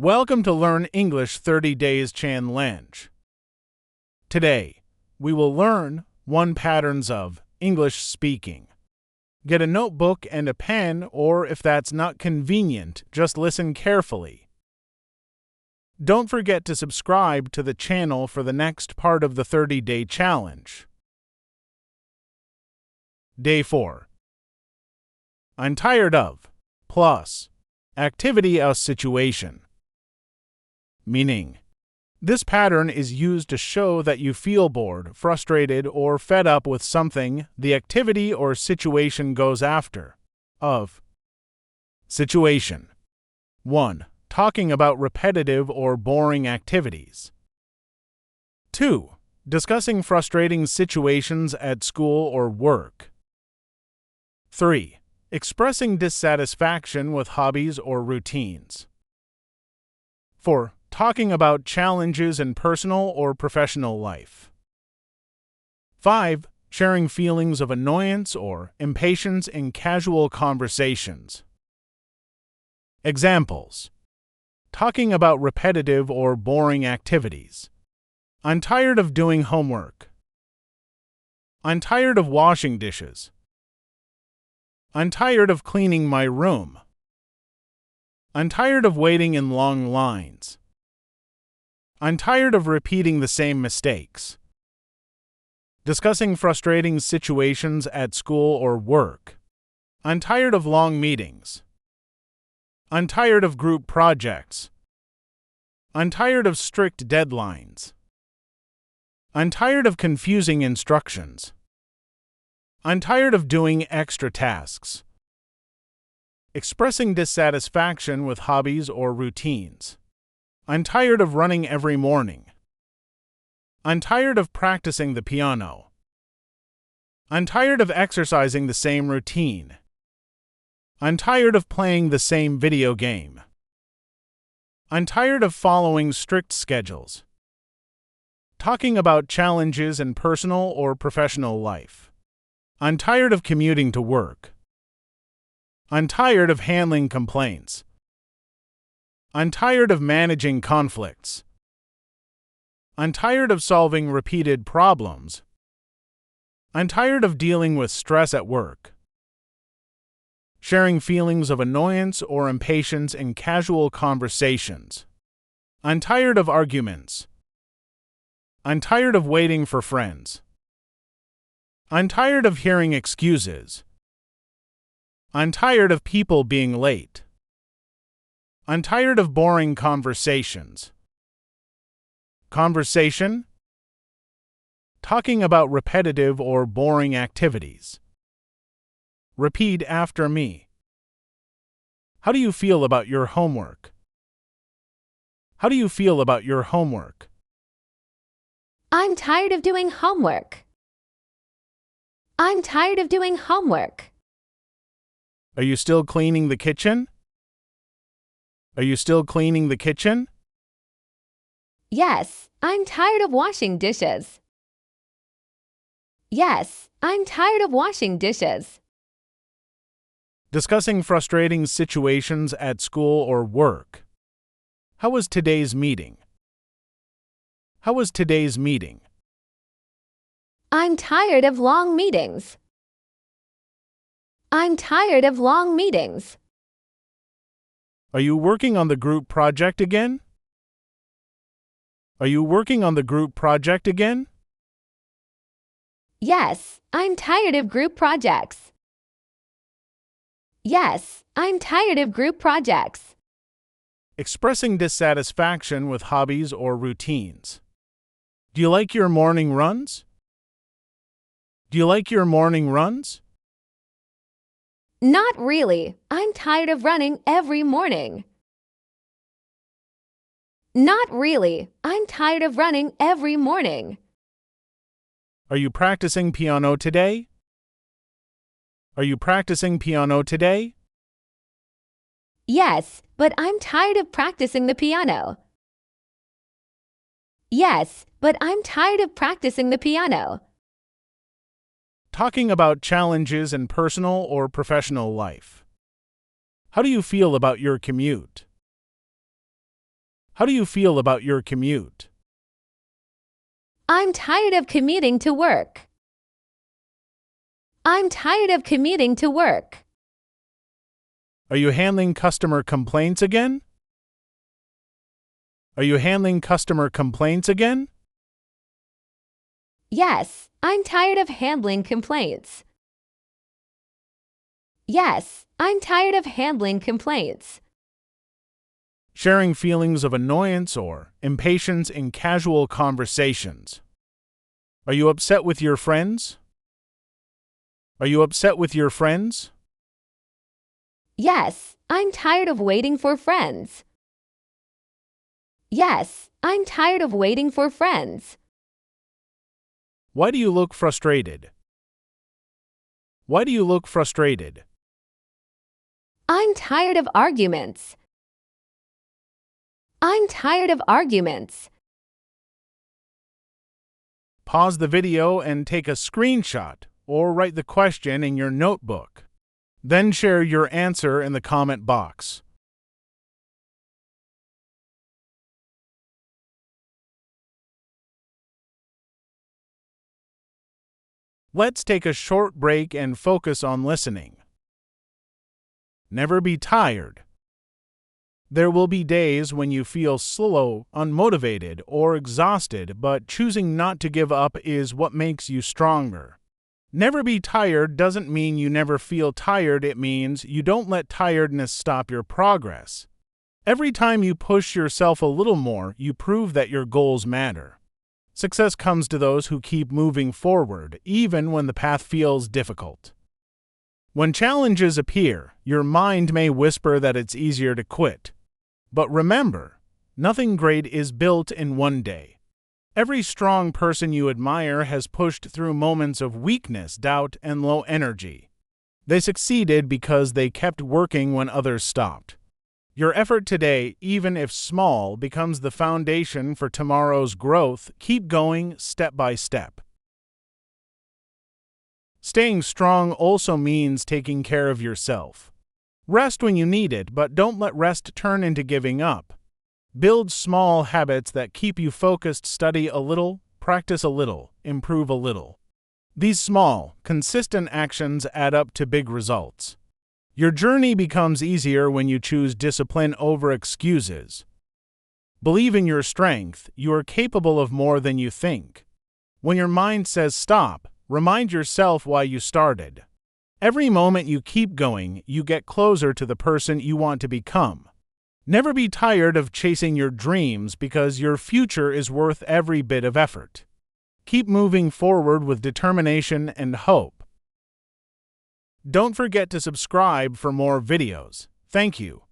Welcome to Learn English 30 Days Challenge. Today, we will learn 1 patterns of English speaking. Get a notebook and a pen, or if that's not convenient, just listen carefully. Don't forget to subscribe to the channel for the next part of the 30-day challenge. Day 4. I'm tired of plus activity or situation. Meaning, this pattern is used to show that you feel bored, frustrated, or fed up with something the activity or situation goes after. Of situation. 1. Talking about repetitive or boring activities. 2. Discussing frustrating situations at school or work. 3. Expressing dissatisfaction with hobbies or routines. 4. Talking about challenges in personal or professional life. 5. Sharing feelings of annoyance or impatience in casual conversations. Examples. Talking about repetitive or boring activities. I'm tired of doing homework. I'm tired of washing dishes. I'm tired of cleaning my room. I'm tired of waiting in long lines. I'm tired of repeating the same mistakes. Discussing frustrating situations at school or work. I'm tired of long meetings. I'm tired of group projects. I'm tired of strict deadlines. I'm tired of confusing instructions. I'm tired of doing extra tasks. Expressing dissatisfaction with hobbies or routines. I'm tired of running every morning. I'm tired of practicing the piano. I'm tired of exercising the same routine. I'm tired of playing the same video game. I'm tired of following strict schedules. Talking about challenges in personal or professional life. I'm tired of commuting to work. I'm tired of handling complaints. I'm tired of managing conflicts. I'm tired of solving repeated problems. I'm tired of dealing with stress at work. Sharing feelings of annoyance or impatience in casual conversations. I'm tired of arguments. I'm tired of waiting for friends. I'm tired of hearing excuses. I'm tired of people being late. I'm tired of boring conversations. Conversation. Talking about repetitive or boring activities. Repeat after me. How do you feel about your homework? How do you feel about your homework? I'm tired of doing homework. I'm tired of doing homework. Are you still cleaning the kitchen? Are you still cleaning the kitchen? Yes, I'm tired of washing dishes. Yes, I'm tired of washing dishes. Discussing frustrating situations at school or work. How was today's meeting? How was today's meeting? I'm tired of long meetings. I'm tired of long meetings. Are you working on the group project again? Are you working on the group project again? Yes, I'm tired of group projects. Yes, I'm tired of group projects. Expressing dissatisfaction with hobbies or routines. Do you like your morning runs? Do you like your morning runs? Not really. I'm tired of running every morning. Not really. I'm tired of running every morning. Are you practicing piano today? Are you practicing piano today? Yes, but I'm tired of practicing the piano. Yes, but I'm tired of practicing the piano. Talking about challenges in personal or professional life. How do you feel about your commute? How do you feel about your commute? I'm tired of commuting to work. I'm tired of commuting to work. Are you handling customer complaints again? Are you handling customer complaints again? Yes, I'm tired of handling complaints. Yes, I'm tired of handling complaints. Sharing feelings of annoyance or impatience in casual conversations. Are you upset with your friends? Are you upset with your friends? Yes, I'm tired of waiting for friends. Yes, I'm tired of waiting for friends. Why do you look frustrated? Why do you look frustrated? I'm tired of arguments. I'm tired of arguments. Pause the video and take a screenshot or write the question in your notebook. Then share your answer in the comment box. Let's take a short break and focus on listening. Never be tired. There will be days when you feel slow, unmotivated, or exhausted, but choosing not to give up is what makes you stronger. Never be tired doesn't mean you never feel tired, it means you don't let tiredness stop your progress. Every time you push yourself a little more, you prove that your goals matter. Success comes to those who keep moving forward, even when the path feels difficult. When challenges appear, your mind may whisper that it's easier to quit. But remember, nothing great is built in one day. Every strong person you admire has pushed through moments of weakness, doubt, and low energy. They succeeded because they kept working when others stopped. Your effort today, even if small, becomes the foundation for tomorrow's growth. Keep going step by step. Staying strong also means taking care of yourself. Rest when you need it, but don't let rest turn into giving up. Build small habits that keep you focused. Study a little, practice a little, improve a little. These small, consistent actions add up to big results. Your journey becomes easier when you choose discipline over excuses. Believe in your strength. You are capable of more than you think. When your mind says stop, remind yourself why you started. Every moment you keep going, you get closer to the person you want to become. Never be tired of chasing your dreams because your future is worth every bit of effort. Keep moving forward with determination and hope. Don't forget to subscribe for more videos. Thank you.